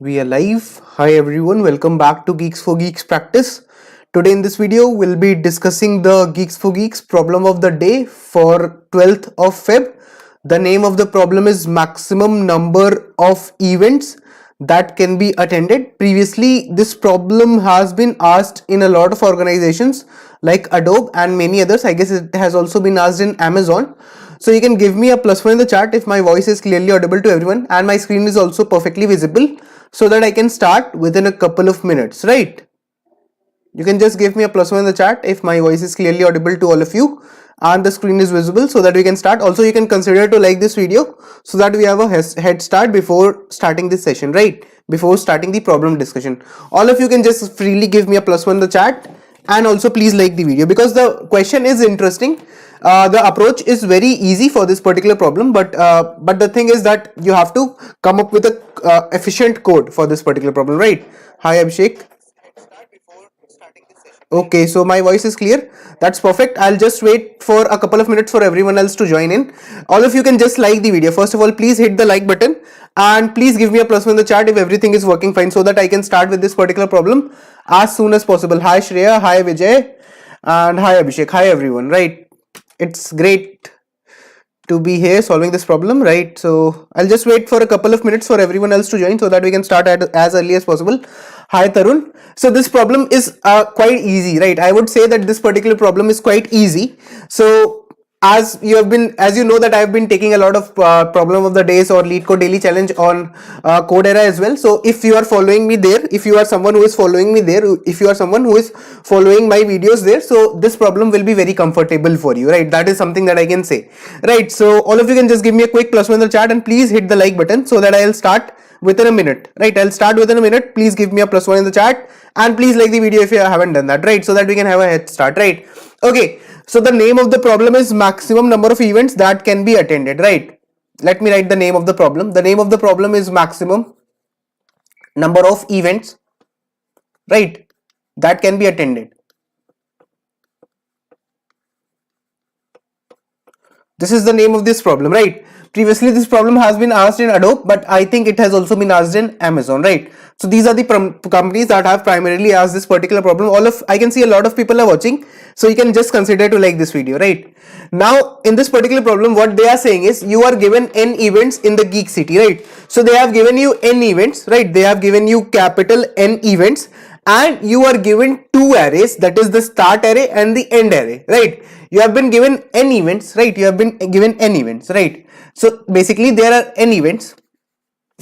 We are live. Hi everyone, welcome back to Geeks for Geeks practice. Today in this video, we'll be discussing the Geeks for Geeks problem of the day for 12th of Feb. The name of the problem is maximum number of events that can be attended. Previously, this problem has been asked in a lot of organizations like Adobe and many others. I guess it has also been asked in Amazon. So you can give me a +1 in the chat if my voice is clearly audible to everyone and my screen is also perfectly visible so that I can start within a couple of minutes, right? You can just give me a +1 in the chat if my voice is clearly audible to all of you and the screen is visible so that we can start. Also, you can consider to like this video so that we have a head start before starting this session, right? Before starting the problem discussion. All of you can just freely give me a +1 in the chat and also please like the video because the question is interesting. The approach is very easy for this particular problem, but the thing is that you have to come up with a efficient code for this particular problem, right? Hi Abhishek. Okay, so my voice is clear. That's perfect. I'll just wait for a couple of minutes for everyone else to join in. All of you can just like the video. First of all, please hit the like button and please give me a +1 in the chat if everything is working fine so that I can start with this particular problem as soon as possible. Hi Shreya, hi Vijay, and hi Abhishek. Hi everyone, right? It's great to be here solving this problem, right? So I'll just wait for a couple of minutes for everyone else to join so that we can start as early as possible. Hi Tarun. So this problem is quite easy, right? I would say that this particular problem is quite easy. So as you know that I've been taking a lot of problem of the days or lead code daily challenge on Codera as well. So if you are following me there, if you are someone who is following me there, if you are someone who is following my videos there, so this problem will be very comfortable for you, right? That is something that I can say, right? So all of you can just give me a quick +1 in the chat and please hit the like button so that I'll start within a minute, right? I'll start within a minute. Please give me a +1 in the chat and please like the video if you haven't done that, right? So that we can have a head start, right? Okay, so the name of the problem is maximum number of events that can be attended, right? Let me write the name of the problem. The name of the problem is maximum number of events, right, that can be attended. This is the name of this problem, right? Previously, this problem has been asked in Adobe, but I think it has also been asked in Amazon, right? So these are the companies that have primarily asked this particular problem. I can see a lot of people are watching, so you can just consider to like this video, right? Now, in this particular problem, what they are saying is you are given n events in the Geek City, right? So they have given you n events, right? They have given you capital N events, and you are given two arrays, that is the start array and the end array, right? You have been given n events, right? You have been given n events, right? So basically there are n events.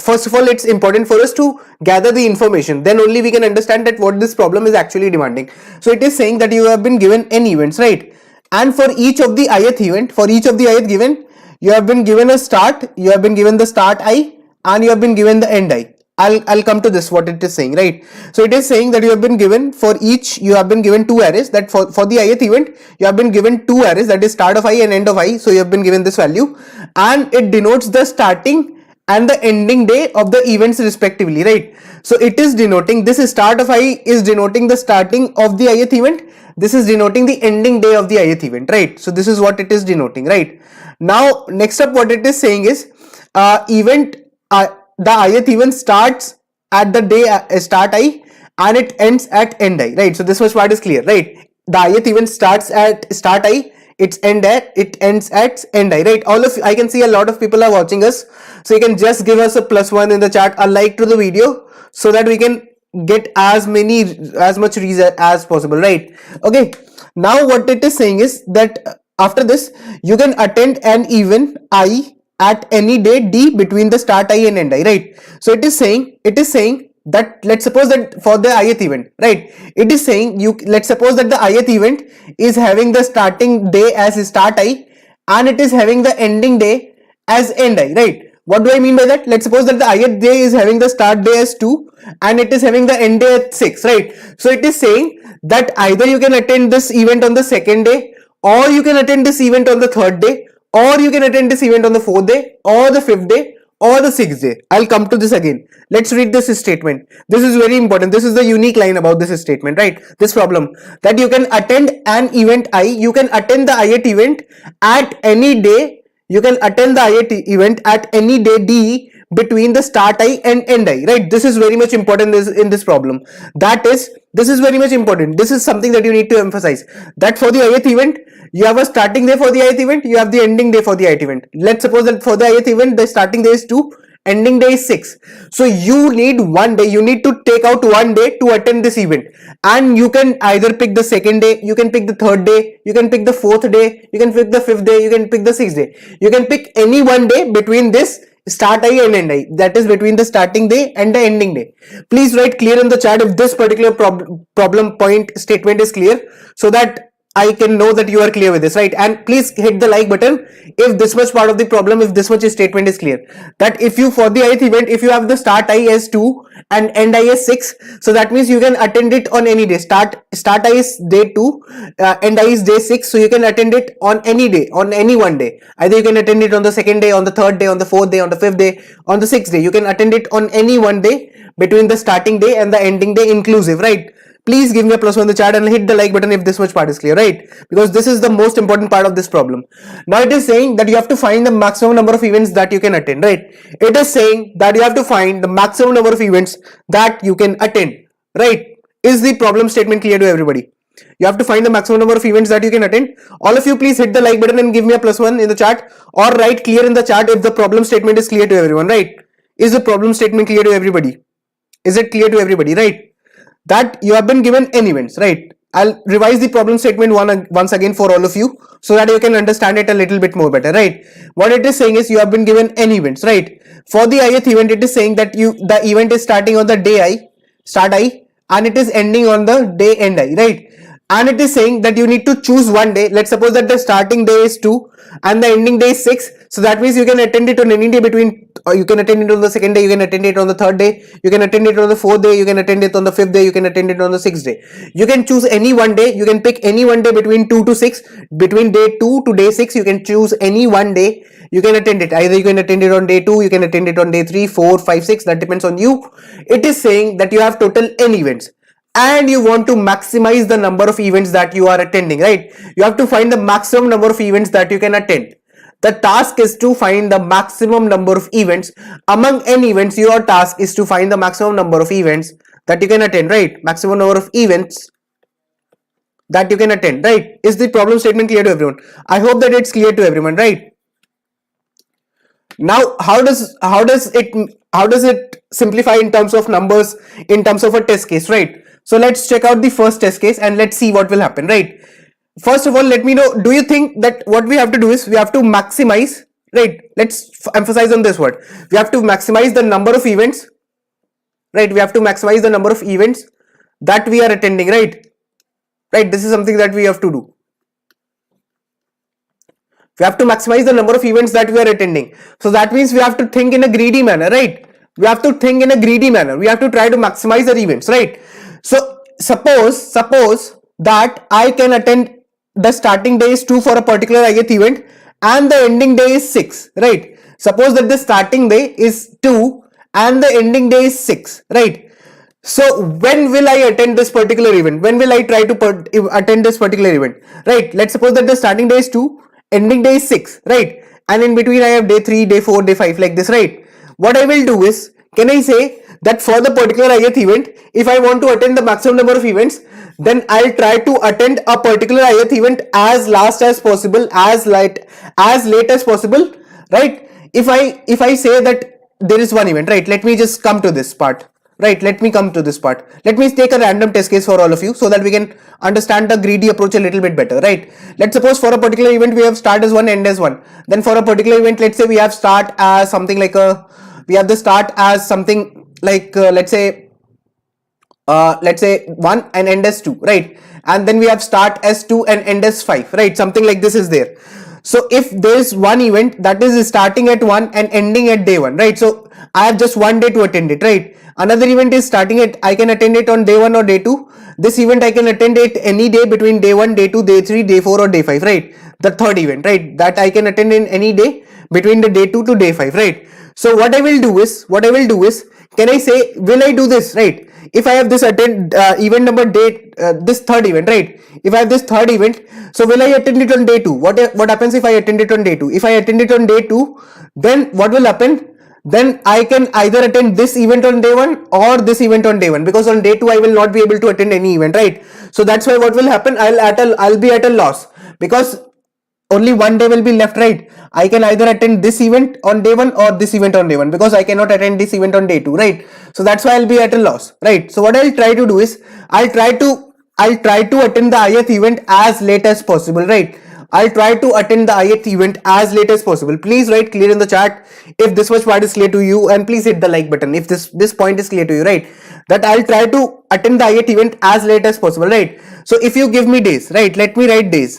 First of all, it's important for us to gather the information, then only we can understand that what this problem is actually demanding. So it is saying that you have been given n events, right? And for each of the ith event, for each of the ith given, you have been given a start, you have been given the start I, and you have been given the end I. I'll come to this, what it is saying, right? So it is saying that you have been given, for each you have been given two arrays, that for the ith event you have been given two arrays, that is start of I and end of I. So you have been given this value and it denotes the starting and the ending day of the events respectively, right? So it is denoting, this start of I is denoting the starting of the ith event, this is denoting the ending day of the ith event, right? So this is what it is denoting, right? Now next up, what it is saying is the ith event starts at the day start I and it ends at end I, right? So this much part is clear, right? The ith event starts at start I, it ends at end I, right? All of you, I can see a lot of people are watching us, so you can just give us a +1 in the chat, a like to the video so that we can get as much reason as possible, right? Okay, now what it is saying is that after this you can attend an event I at any day d between the start I and end I, right? So it is saying that, let's suppose that for the ith event, right, it is saying let's suppose that the ith event is having the starting day as start I and it is having the ending day as end I, right? What do I mean by that? Let's suppose that the ith day is having the start day as 2 and it is having the end day at 6, right? So it is saying that either you can attend this event on the second day, or you can attend this event on the third day, or you can attend this event on the fourth day or the fifth day or the sixth day. I'll come to this again. Let's read this statement. This is very important. This is the unique line about this statement, right? This problem, that you can attend an event I, you can attend the ith event at any day, you can attend the ith event at any day d between the start I and end I, right? This is very much important in this problem. That is, this is very much important. This is something that you need to emphasize, that for the ith event, you have a starting day for the ith event, you have the ending day for the ith event. Let's suppose that for the ith event, the starting day is 2, ending day is 6. So you need one day, you need to take out one day to attend this event, and you can either pick the second day, you can pick the third day, you can pick the fourth day, you can pick the fifth day, you can pick the sixth day. You can pick any one day between this start I and end I, that is between the starting day and the ending day. Please write clear in the chat if this particular problem point statement is clear, so that I can know that you are clear with this, right? And please hit the like button if this much part of the problem, if this much statement is clear. That if you, for the ith event, if you have the start I as 2 and end I as 6, so that means you can attend it on any day. Start I is day 2, end I is day 6, so you can attend it on any day, on any one day. Either you can attend it on the second day, on the third day, on the fourth day, on the fifth day, on the sixth day. You can attend it on any one day between the starting day and the ending day inclusive, right? Please give me a plus 1 in the chat and hit the like button if this much part is clear, right? Because this is the most important part of this problem. Now it is saying that you have to find the maximum number of events that you can attend, right? It is saying that you have to find the maximum number of events that you can attend, right? Is the problem statement clear to everybody? You have to find the maximum number of events that you can attend. All of you, please hit the like button and give me a plus 1 in the chat, or write clear in the chat if the problem statement is clear to everyone, right? Is the problem statement clear to everybody? Is it clear to everybody, right? That you have been given n events, right? I'll revise the problem statement once again for all of you, so that you can understand it a little bit more better, right? What it is saying is you have been given n events, right? For the ith event, it is saying that the event is starting on the day I, start I, and it is ending on the day end I, right? And it is saying that you need to choose one day. Let's suppose that the starting day is 2 and the ending day is 6. So that means you can attend it on any day between, or you can attend it on the second day, you can attend it on the third day, you can attend it on the fourth day, you can attend it on the fifth day, you can attend it on the sixth day. You can choose any one day, you can pick any one day between 2 to 6, between day 2 to day 6, you can choose any one day, you can attend it. Either you can attend it on day 2, you can attend it on day 3, 4, 5, 6, that depends on you. It is saying that you have total n events, and you want to maximize the number of events that you are attending, right? You have to find the maximum number of events that you can attend. The task is to find the maximum number of events. Among n events, your task is to find the maximum number of events that you can attend, right? Maximum number of events that you can attend, right? Is the problem statement clear to everyone? I hope that it's clear to everyone, right? Now, how does it simplify in terms of numbers, in terms of a test case, right? So let's check out the first test case and let's see what will happen, right? First of all, let me know, do you think that what we have to do is we have to maximize, right? Let's emphasize on this word. We have to maximize the number of events, right? We have to maximize the number of events that we are attending, right? Right, this is something that we have to do. We have to maximize the number of events that we are attending. So that means we have to think in a greedy manner, right? We have to think in a greedy manner. We have to try to maximize the events, right? So suppose that I can attend, the starting day is 2 for a particular ith event and the ending day is 6, right? Suppose that the starting day is 2 and the ending day is 6, right? So when will I attend this particular event? When will I try to attend this particular event, right? Let's suppose that the starting day is 2, ending day is 6, right? And in between I have day 3, day 4, day 5, like this, right? What I will do is, can I say that for the particular ith event, if I want to attend the maximum number of events, then I'll try to attend a particular ith event as last as possible, as late as possible, right? If I say that there is one event, right? Let me just come to this part. Right, let me come to this part. Let me take a random test case for all of you so that we can understand the greedy approach a little bit better, right? Let's suppose for a particular event we have start as 1, end as 1. Then for a particular event, let's say we have start as something like let's say 1 and end as 2, right? And then we have start as 2 and end as 5, right? Something like this is there. So if there is one event that is starting at 1 and ending at day 1, right? So I have just one day to attend it, right? Another event is starting at, I can attend it on day 1 or day 2. This event I can attend it any day between day 1, day 2, day 3, day 4 or day 5, right? The third event, right? That I can attend in any day between the day 2 to day 5, right? So what I will do is, can I say, will I do this, right? If I have this event number this third event, right? If I have this third event, so will I attend it on day 2? What happens if I attend it on day 2? If I attend it on day 2, then what will happen? then I can either attend this event on day 1 or this event on day 1, because on day 2 I will not be able to attend any event, right? So that's why what will happen, I'll be at a loss, because only one day will be left, right? I can either attend this event on day 1 or this event on day 1, because I cannot attend this event on day 2, right? So that's why I'll be at a loss, right? So what I'll try to do is I'll try to attend the ith event as late as possible, right? I'll try to attend the ith event as late as possible. Please write clear in the chat if this much part is clear to you, and please hit the like button if this point is clear to you, right? That I'll try to attend the ith event as late as possible, right? So if you give me days, right, let me write days.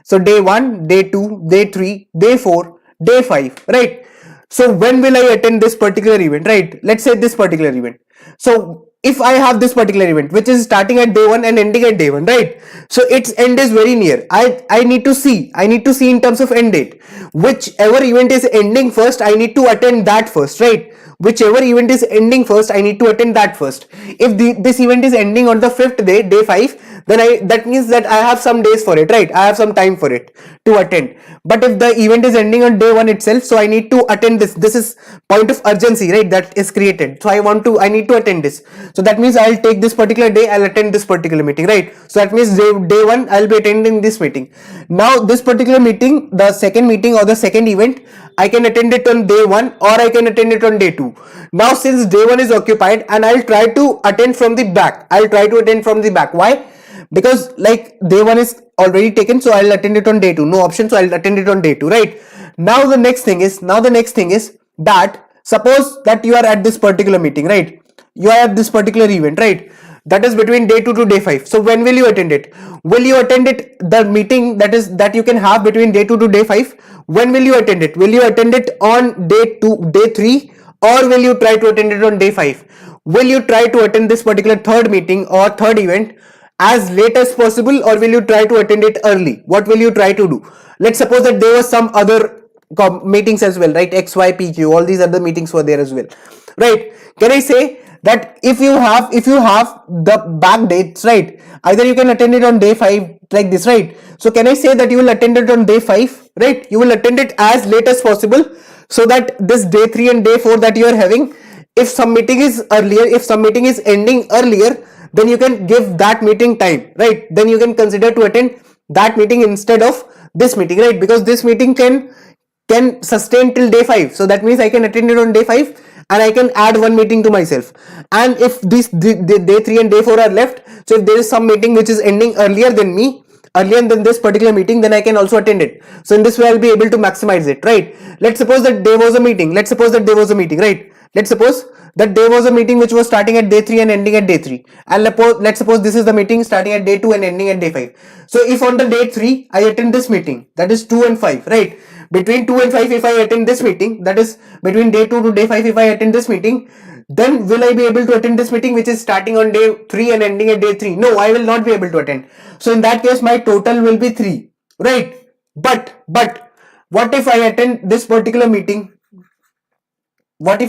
So day 1, day 2, day 3, day 4, day 5, right? So when will I attend this particular event, right? Let's say this particular event. So if I have this particular event which is starting at day 1 and ending at day 1, right? So its end is very near. I need to see in terms of end date. Whichever event is ending first, I need to attend that first, right? Whichever event is ending first, I need to attend that first. If this event is ending on the 5th day, day 5, then that means that I have some days for it, right? I have some time for it to attend. But if the event is ending on day 1 itself, so I need to attend this is point of urgency, right? That is created. So I need to attend this. So that means I'll take this particular day, I'll attend this particular meeting, right? So that means day 1 I'll be attending this meeting. Now this particular meeting, the second meeting or the second event, I can attend it on day 1 or I can attend it on day 2. Now since day 1 is occupied, and I'll try to attend from the back. Why? Because like day 1 is already taken, so I'll attend it on day 2. No option, so I'll attend it on day 2, right? Now the next thing is that suppose that you are at this particular meeting, right? You are at this particular event, right? That is between day 2 to day 5. So when will you attend it? Will you attend it, the meeting that you can have between day 2 to day 5? When will you attend it? Will you attend it on day 2, day 3, or will you try to attend it on day 5? Will you try to attend this particular third meeting or third event as late as possible, or will you try to attend it early? What will you try to do? Let's suppose that there was some other meetings as well, right? X, Y, P, Q, all these other meetings were there as well, right? Can I say that if you have the back dates, right, either you can attend it on day 5 like this, right? So can I say that you will attend it on day 5, right? You will attend it as late as possible, so that this day 3 and day 4 that you are having, if some meeting is earlier, if some meeting is ending earlier, then you can give that meeting time, right? Then you can consider to attend that meeting instead of this meeting, right? Because this meeting can sustain till day 5. So that means I can attend it on day 5 and I can add one meeting to myself. And if this day 3 and day 4 are left, so if there is some meeting which is ending earlier than this particular meeting, then I can also attend it. So in this way I'll be able to maximize it, right? Let's suppose that there was a meeting, right? Let's suppose that there was a meeting which was starting at day 3 and ending at day 3, and let's suppose this is the meeting starting at day 2 and ending at day 5. So if on the day 3 I attend this meeting, that is 2 and 5, right? Between 2 and 5, if I attend this meeting, that is between day 2 to day 5, if I attend this meeting, then will I be able to attend this meeting which is starting on day 3 and ending at day 3? No, I will not be able to attend. So in that case, my total will be 3, right? But what if I attend this particular meeting? That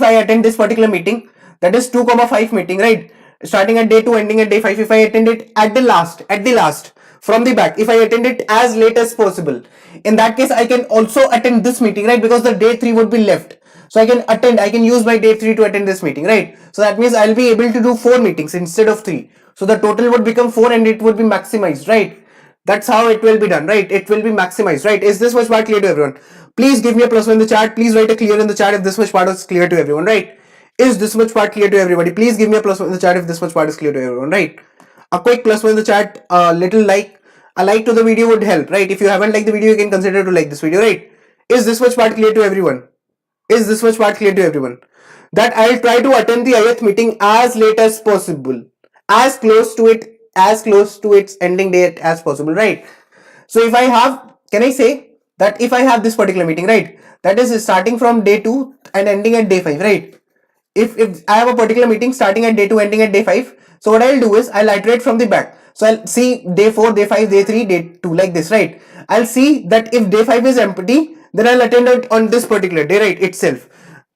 is 2,5 meeting, right? Starting at day 2, ending at day 5. If I attend it at the last, from the back, if I attend it as late as possible, in that case I can also attend this meeting, right? Because the day 3 would be left. So I can use my day 3 to attend this meeting, right? So that means I'll be able to do 4 meetings instead of 3. So the total would become 4 and it would be maximized, right? That's how it will be done, right? It will be maximized, right? Is this much part clear to everyone? Please give me a plus one in the chat. Please write a clear in the chat if this much part is clear to everyone, right? Is this much part clear to everybody? Please give me a plus one in the chat if this much part is clear to everyone, right? A quick plus one in the chat, a like to the video would help, right? If you haven't liked the video, you can consider to like this video, right? Is this much part clear to everyone? That I'll try to attend the ith meeting as late as possible, as close to its ending date as possible, right? So if I have, can I say that if I have this particular meeting, right, that is starting from day 2 and ending at day 5, right? If I have a particular meeting starting at day 2, ending at day 5, so what I'll do is I'll iterate from the back. So I'll see day 4, day 5, day 3, day 2, like this, right? I'll see that if day 5 is empty, then I'll attend it on this particular day, right, itself.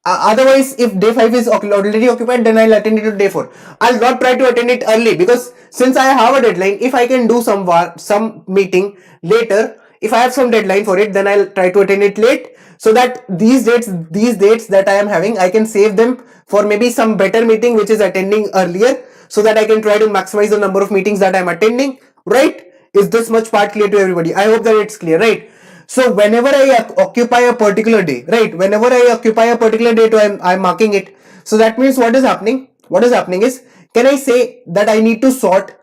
Otherwise, if day 5 is already occupied, then I'll attend it on day 4. I'll not try to attend it early, because since I have a deadline, if I can do some meeting later, If I have some deadline for it, then I'll try to attend it late, so that these dates that I am having, I can save them for maybe some better meeting which is attending earlier, so that I can try to maximize the number of meetings that I'm attending, right? Is this much part clear to everybody? I hope that it's clear, right? So whenever I occupy a particular day, right? Whenever I occupy a particular day, I'm marking it. So that means what is happening? What is happening is, can I say that I need to sort?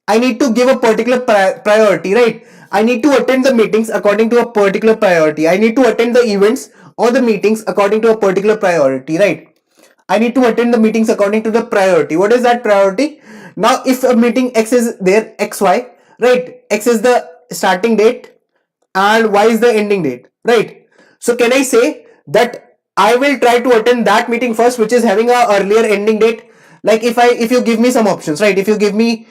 I need to give a particular priority, right? I need to attend the meetings according to a particular priority. I need to attend the events or the meetings according to a particular priority, right? I need to attend the meetings according to the priority. What is that priority? Now, if a meeting X is there, XY, right? X is the starting date and Y is the ending date, right? So can I say that I will try to attend that meeting first, which is having a earlier ending date? Like if you give me some options, right? If you give me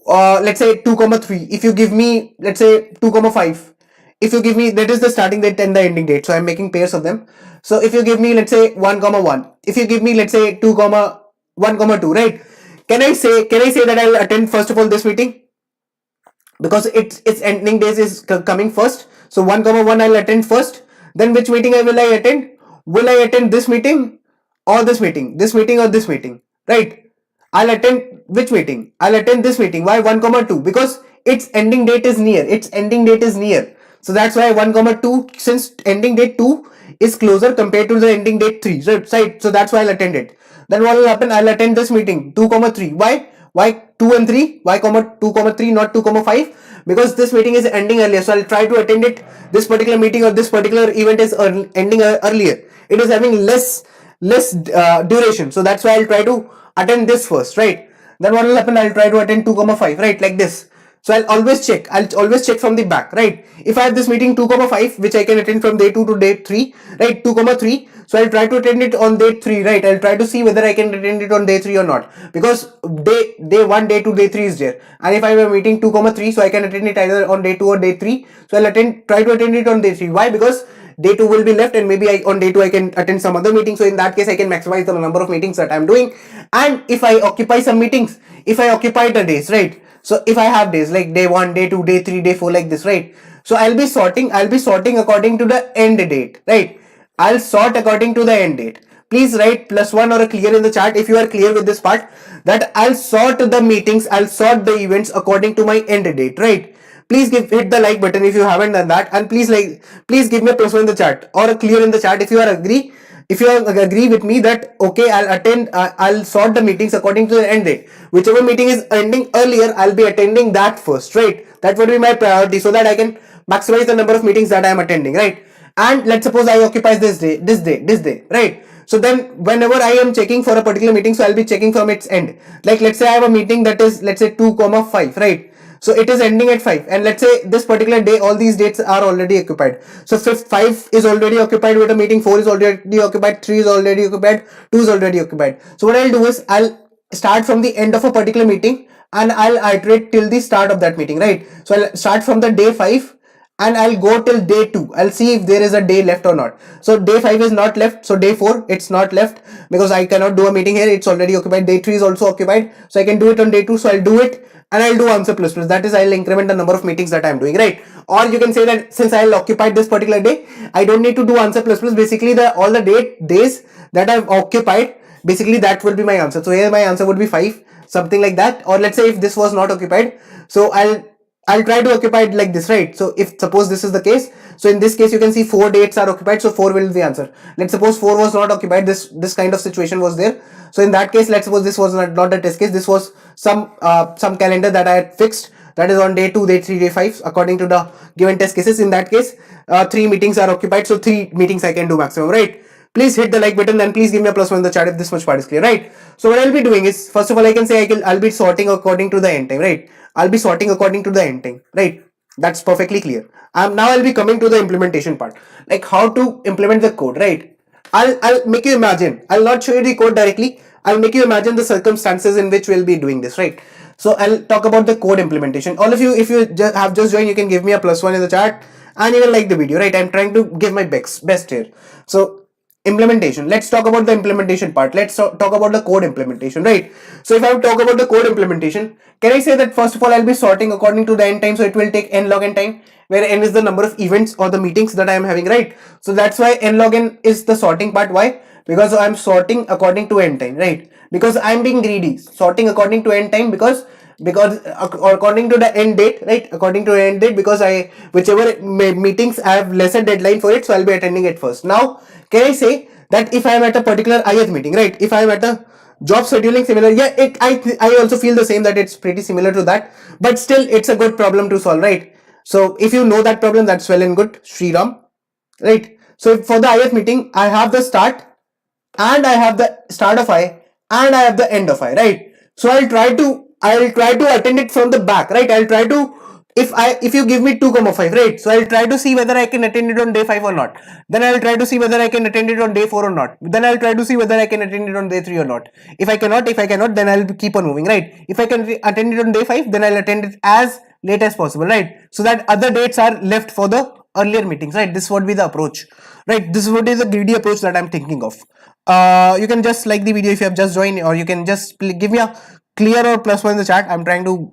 let's say 2,3, if you give me let's say 2,5, if you give me, that is the starting date and the ending date, so I'm making pairs of them. So if you give me let's say 1,1, if you give me let's say 2,1,2, right? Can I say that I'll attend first of all this meeting, because its ending days is coming first. So 1,1 I'll attend first. Then which meeting will I attend? Will I attend this meeting or this meeting? This meeting or this meeting? Right? I'll attend which meeting? I'll attend this meeting. Why 1,2? Because its ending date is near. Its ending date is near. So that's why 1,2, since ending date 2 is closer compared to the ending date 3. Right? So that's why I'll attend it. Then what will happen? I'll attend this meeting 2,3. Why 2 and 3? Why 2,3, not 2,5? Because this meeting is ending earlier, so I'll try to attend it. This particular meeting or this particular event is ending earlier. It is having less duration, so that's why I'll try to attend this first, right? Then what will happen? I'll try to attend 2,5, right? Like this. So I'll always check from the back, right? If I have this meeting 2,5, which I can attend from day 2 to day 3, right? 2,3. So I'll try to attend it on day 3, right? I'll try to see whether I can attend it on day 3 or not, because day 1, day 2, day 3 is there. And if I have a meeting 2,3, so I can attend it either on day 2 or day 3. So I'll try to attend it on day 3. Why? Because day 2 will be left, and maybe on day 2 I can attend some other meeting. So in that case, I can maximize the number of meetings that I'm doing. And if I occupy some meetings, if I occupy the days, right? So if I have days like day 1, day 2, day 3, day 4, like this, right? So I'll be sorting according to the end date, right? I'll sort according to the end date. Please write +1 or a clear in the chat if you are clear with this part, that I'll sort the meetings, I'll sort the events according to my end date, right? Please hit the like button if you haven't done that, and please give me a +1 in the chat or a clear in the chat if you agree. If you agree with me that okay, I'll sort the meetings according to the end date. Whichever meeting is ending earlier, I'll be attending that first, right? That would be my priority, so that I can maximize the number of meetings that I am attending, right? And let's suppose I occupy this day, right? So then whenever I am checking for a particular meeting, so I'll be checking from its end. Like let's say I have a meeting that is, let's say 2,5, right? So it is ending at 5, and let's say this particular day all these dates are already occupied. So 5 is already occupied with a meeting, 4 is already occupied, 3 is already occupied, 2 is already occupied. So what I'll do is I'll start from the end of a particular meeting and I'll iterate till the start of that meeting, right? So I'll start from the day 5 and I'll go till day 2. I'll see if there is a day left or not. So day 5 is not left, so day 4 it's not left, because I cannot do a meeting here, it's already occupied. Day 3 is also occupied, so I can do it on day 2. So I'll do it and I'll do answer plus plus, that is I'll increment the number of meetings that I'm doing, right? Or you can say that since I'll occupy this particular day, I don't need to do answer plus plus. Basically all the days that I've occupied, basically that will be my answer. So here my answer would be 5, something like that. Or let's say if this was not occupied, so I'll try to occupy it like this, right? So if suppose this is the case, so in this case you can see 4 dates are occupied, so 4 will be the answer. Let's suppose 4 was not occupied, this kind of situation was there. So in that case, let's suppose this was not a test case, this was some calendar that I had fixed, that is on day 2, day 3, day 5 according to the given test cases. In that case 3 meetings are occupied, so 3 meetings I can do maximum, right? Please hit the like button and please give me a +1 in the chat if this much part is clear, right? So what I'll be doing is, first of all, I can say I'll be sorting according to the end time, right? I'll be sorting according to the end time, right? That's perfectly clear. Now I'll be coming to the implementation part, like how to implement the code, right? I'll make you imagine. I'll not show you the code directly. I'll make you imagine the circumstances in which we'll be doing this, right? So I'll talk about the code implementation. All of you, if you have just joined, you can give me a +1 in the chat and you can like the video, right? I'm trying to give my best here. So implementation. Let's talk about the implementation part. Let's talk about the code implementation, right? So if I talk about the code implementation, can I say that first of all I'll be sorting according to the end time, so it will take n log n time, where n is the number of events or the meetings that I am having, right? So that's why n log n is the sorting part. Why? Because I'm sorting according to n time, right? Because I'm being greedy, sorting according to n time, because according to the end date, right? According to end date, because I whichever meetings I have lesser deadline for it, so I'll be attending it first. Now can I say that if I am at a particular IS meeting, right? If I am at a job scheduling similar, yeah, I also feel the same, that it's pretty similar to that, but still it's a good problem to solve, right? So if you know that problem, that's well and good, Sri Ram, right? So for the IS meeting, I have the start, and I have the start of I, and I have the end of I, right? So I'll try to attend it from the back, right? I'll try to, if you give me 2,5, right? So I'll try to see whether I can attend it on day 5 or not. Then I'll try to see whether I can attend it on day 4 or not. Then I'll try to see whether I can attend it on day 3 or not. If I cannot, then I'll keep on moving, right? If I can attend it on day 5, then I'll attend it as late as possible, right? So that other dates are left for the earlier meetings, right? This would be the approach, right? This would be the greedy approach that I'm thinking of. You can just like the video if you have just joined, or you can just give me a clear or +1 in the chat. I'm trying to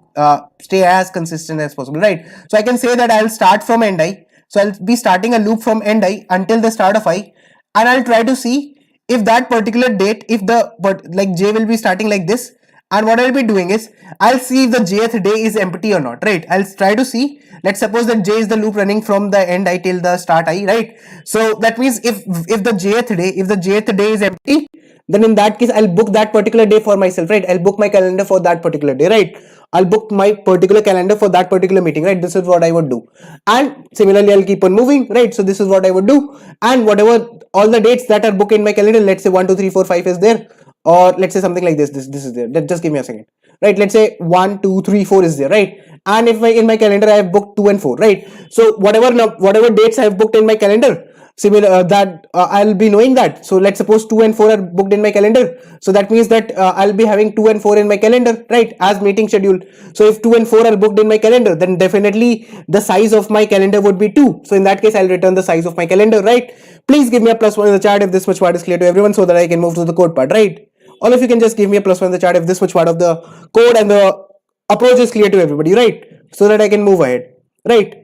stay as consistent as possible, right? So I can say that I'll start from end I, so I'll be starting a loop from end I until the start of I, and I'll try to see if that particular date, if the like j will be starting like this, and what I'll be doing is I'll see if the jth day is empty or not, right? I'll try to see, let's suppose that j is the loop running from the end I till the start I, right? So that means if the jth day is empty, then in that case I'll book that particular day for myself, right? I'll book my calendar for that particular day, right? I'll book my particular calendar for that particular meeting, right? This is what I would do, and similarly I'll keep on moving, right? So this is what I would do, and whatever all the dates that are booked in my calendar, let's say 1 2 3 4 5 is there, or let's say something like this is there. Just give me a second, right? Let's say 1 2 3 4 is there, right? And if in my calendar I have booked 2 and 4, right? So whatever dates I have booked in my calendar, similar that I'll be knowing that. So let's suppose 2 and 4 are booked in my calendar, so that means that I'll be having 2 and 4 in my calendar, right, as meeting schedule. So if 2 and 4 are booked in my calendar, then definitely the size of my calendar would be 2. So in that case I'll return the size of my calendar, right? Please give me a +1 in the chat if this much part is clear to everyone, so that I can move to the code part, right? All of you can just give me a +1 in the chat if this much part of the code and the approach is clear to everybody, right? So that I can move ahead, right?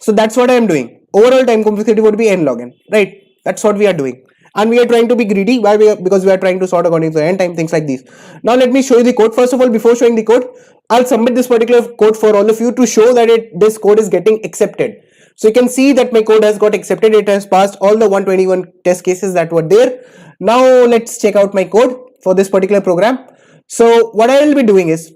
So that's what I am doing. Overall time complexity would be n log n, right? That's what we are doing, and we are trying to be greedy. Why? Because we are trying to sort according to the end time, things like these. Now let me show you the code. First of all, before showing the code, I'll submit this particular code for all of you to show that this code is getting accepted. So you can see that my code has got accepted. It has passed all the 121 test cases that were there. Now let's check out my code for this particular program. So what I will be doing is,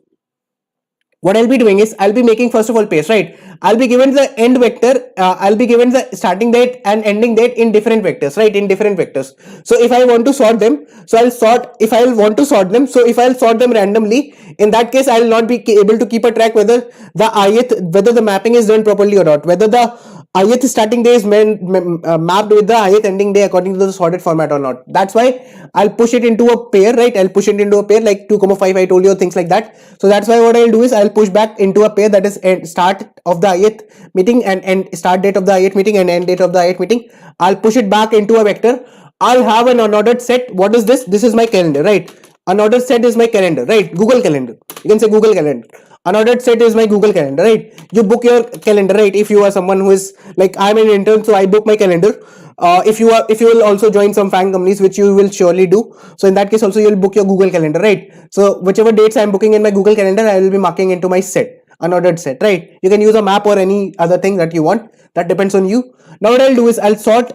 I'll be making first of all pairs, right? I'll be given the end vector, I'll be given the starting date and ending date in different vectors, right? In different vectors. So if I want to sort them, so I'll sort, if I want to sort them, so if I'll sort them randomly, in that case I'll not be able to keep a track whether the mapping is done properly or not, whether the ith starting day is mapped with the ith ending day according to the sorted format or not. That's why I'll push it into a pair, right? I'll push it into a pair like 2,5 I told you, things like that. So that's why what I'll do is I'll push back into a pair, that is start of the ith meeting and start date of the ith meeting and end date of the ith meeting. I'll push it back into a vector. I'll have an unordered set. What is this? This is my calendar, right? Unordered set is my calendar, right? Google Calendar. You can say Google Calendar. Unordered set is my Google Calendar, right? You book your calendar, right? If you are someone who is like, I'm an intern, so I book my calendar. If you will also join some FANG companies, which you will surely do, so in that case also you'll book your Google Calendar, right? So whichever dates I'm booking in my Google Calendar, I will be marking into my set, unordered set, right? You can use a map or any other thing that you want. That depends on you. Now what I'll do is I'll sort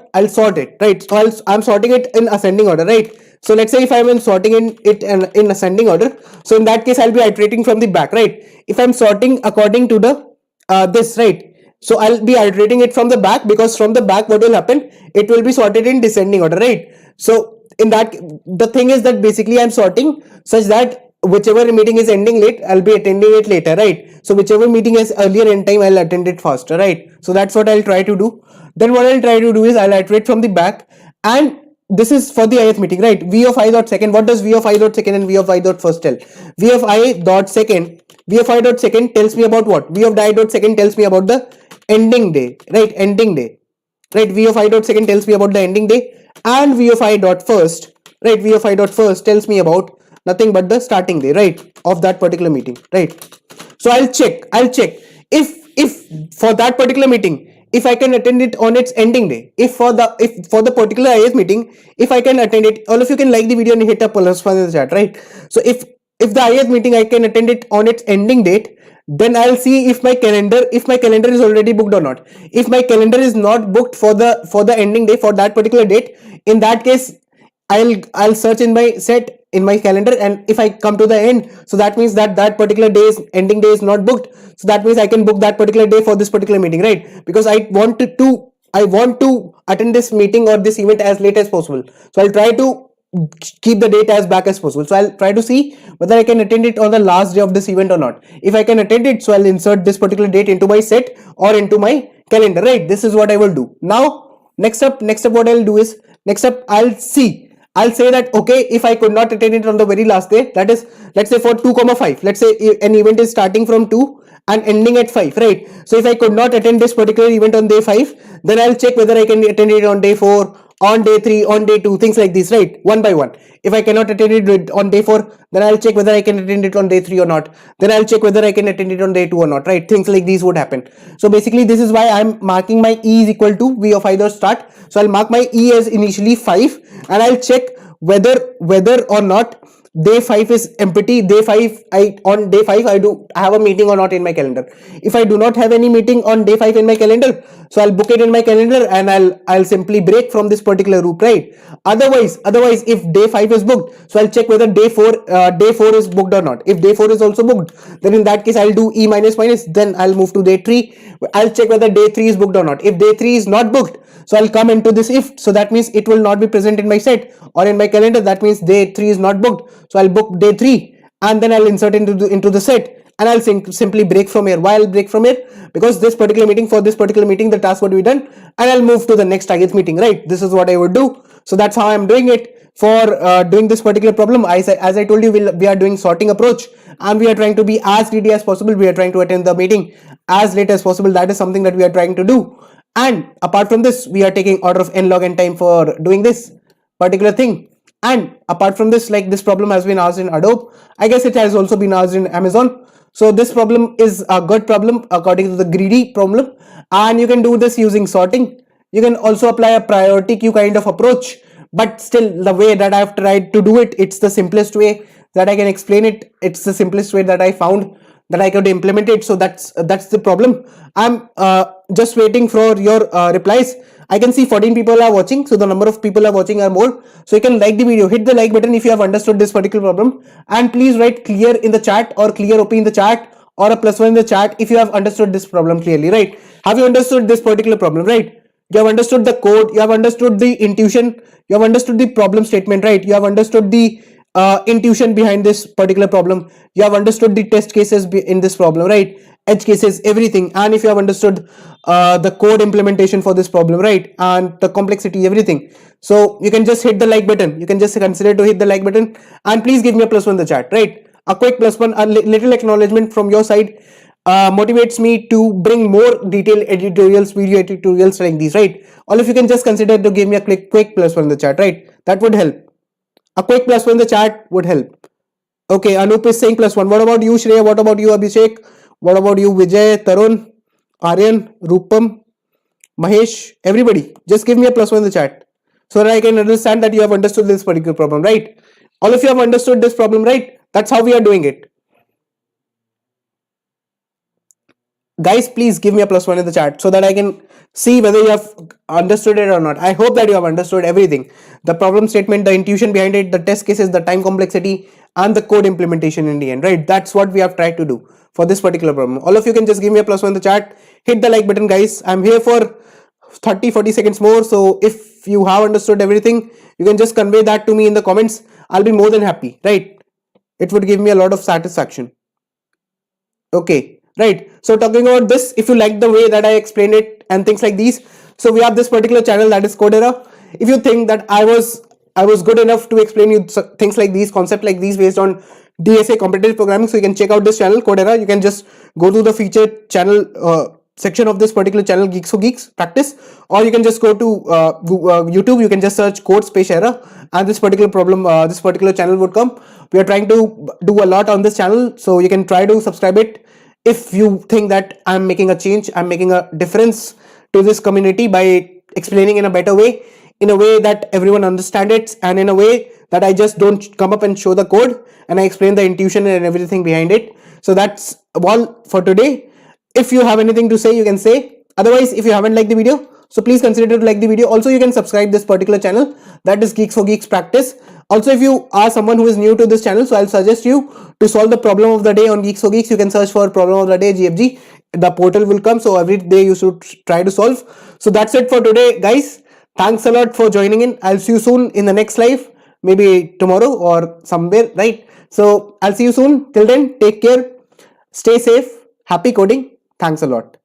it, right? So I'm sorting it in ascending order, right? So let's say if I'm sorting it in ascending order, so in that case I'll be iterating from the back, right? If I'm sorting according to the this, right? So I'll be iterating it from the back, because from the back what will happen, it will be sorted in descending order, right? So in that, the thing is that basically I'm sorting such that whichever meeting is ending late, I'll be attending it later, right? So whichever meeting is earlier end time, I'll attend it faster, right? So that's what I'll try to do. Then what I'll try to do is I'll iterate from the back, and this is for the ith meeting, right? V of I dot second. What does V of I dot second and V of I dot first tell? V of I dot second tells me about what? V of I dot second tells me about the ending day, right? Ending day, right? V of I dot second tells me about the ending day, and VFI dot first, right? VFI dot first tells me about nothing but the starting day, right, of that particular meeting, right? So I'll check if for that particular meeting, if I can attend it on its ending day, if for the particular IS meeting, if I can attend it. All of you can like the video and hit a plus one in the chat, right? So if the IS meeting I can attend it on its ending date, then I'll see if my calendar is already booked or not. If my calendar is not booked for the ending day for that particular date, in that case I'll search in my set in my calendar, and if I come to the end, so that means that that particular day's ending day is not booked. So that means I can book that particular day for this particular meeting, right? Because I want to attend this meeting or this event as late as possible. So I'll try to keep the date as back as possible. So I'll try to see whether I can attend it on the last day of this event or not. If I can attend it, so I'll insert this particular date into my set or into my calendar, right? This is what I will do. Now next up what I'll do is, next up I'll say that okay, if I could not attend it on the very last day, that is, let's say for 2,5, let's say an event is starting from 2 and ending at 5, right? So if I could not attend this particular event on day 5, then I'll check whether I can attend it on day 4, on day 3, on day 2, things like this, right? One by one. If I cannot attend it on day 4, then I'll check whether I can attend it on day 3 or not. Then I'll check whether I can attend it on day 2 or not, right? Things like these would happen. So basically this is why I'm marking my E is equal to V of either start. So I'll mark my E as initially 5, and I'll check whether or not day 5 is empty. On day 5 I have a meeting or not in my calendar. If I do not have any meeting on day 5 in my calendar, so I'll book it in my calendar and I'll simply break from this particular loop, right? Otherwise if day 5 is booked, so I'll check whether day 4 is booked or not. If day 4 is also booked, then in that case I'll do E minus minus, then I'll move to day 3. I'll check whether day 3 is booked or not. If day 3 is not booked, so I'll come into this if, so that means it will not be present in my set or in my calendar. That means day 3 is not booked. So I'll book day 3 and then I'll insert into the set, and I'll simply break from here. Why I'll break from here? Because for this particular meeting, the task would be done, and I'll move to the next target meeting, right? This is what I would do. So that's how I'm doing it for doing this particular problem. As I told you, we are doing sorting approach, and we are trying to be as greedy as possible. We are trying to attend the meeting as late as possible. That is something that we are trying to do. And apart from this, we are taking order of n log n time for doing this particular thing. And apart from this, like this problem has been asked in Adobe, I guess it has also been asked in Amazon. So this problem is a good problem according to the greedy problem, and you can do this using sorting. You can also apply a priority queue kind of approach, but still the way that I've tried to do it, it's the simplest way that I can explain it. It's the simplest way that I found that I could implement it. So that's the problem. I'm just waiting for your replies. I can see 14 people are watching, so the number of people are watching are more. So you can like the video, hit the like button if you have understood this particular problem, and please write clear in the chat or clear OP in the chat or a +1 in the chat if you have understood this problem clearly, right? Have you understood this particular problem, right? You have understood the code, you have understood the intuition, you have understood the problem statement, right? You have understood the intuition behind this particular problem. You have understood the test cases in this problem, right? Edge cases, everything. And if you have understood the code implementation for this problem, right, and the complexity, everything, so you can just hit the like button. You can just consider to hit the like button, and please give me a +1 in the chat, right? A quick +1, a little acknowledgement from your side motivates me to bring more detailed editorials, video editorials like these, right? All of you can just consider to give me a quick +1 in the chat, right? That would help. A quick +1 in the chat would help. Okay, Anup is saying +1. What about you, Shreya? What about you, Abhishek? What about you, Vijay, Tarun, Aryan, Rupam, Mahesh? Everybody, just give me a +1 in the chat so that I can understand that you have understood this particular problem, right? All of you have understood this problem, right? That's how we are doing it. Guys, please give me a +1 in the chat so that I can see whether you have understood it or not. I hope that you have understood everything. The problem statement, the intuition behind it, the test cases, the time complexity, and the code implementation in the end, right? That's what we have tried to do for this particular problem. All of you can just give me a +1 in the chat. Hit the like button, guys. I'm here for 30-40 seconds more. So if you have understood everything, you can just convey that to me in the comments. I'll be more than happy, right? It would give me a lot of satisfaction. Okay. Right, so talking about this, if you like the way that I explained it and things like these, so we have this particular channel that is Codera. If you think that I was good enough to explain you things like these, concept like these based on DSA competitive programming, so you can check out this channel Codera. You can just go to the featured channel section of this particular channel, Geeks for Geeks Practice, or you can just go to YouTube. You can just search code space error, and this particular problem, this particular channel would come. We are trying to do a lot on this channel, so you can try to subscribe it if you think that I'm making a change, I'm making a difference to this community by explaining in a better way, in a way that everyone understands it, and in a way that I just don't come up and show the code and I explain the intuition and everything behind it. So that's all for today. If you have anything to say, you can say. Otherwise, if you haven't liked the video, so please consider to like the video. Also, you can subscribe this particular channel, that is Geeks for Geeks Practice. Also, if you are someone who is new to this channel, so I'll suggest you to solve the problem of the day on Geeks for Geeks. You can search for problem of the day GFG. The portal will come, so every day you should try to solve. So that's it for today, guys. Thanks a lot for joining in. I'll see you soon in the next live, maybe tomorrow or somewhere, right? So I'll see you soon. Till then, take care, stay safe, happy coding. Thanks a lot.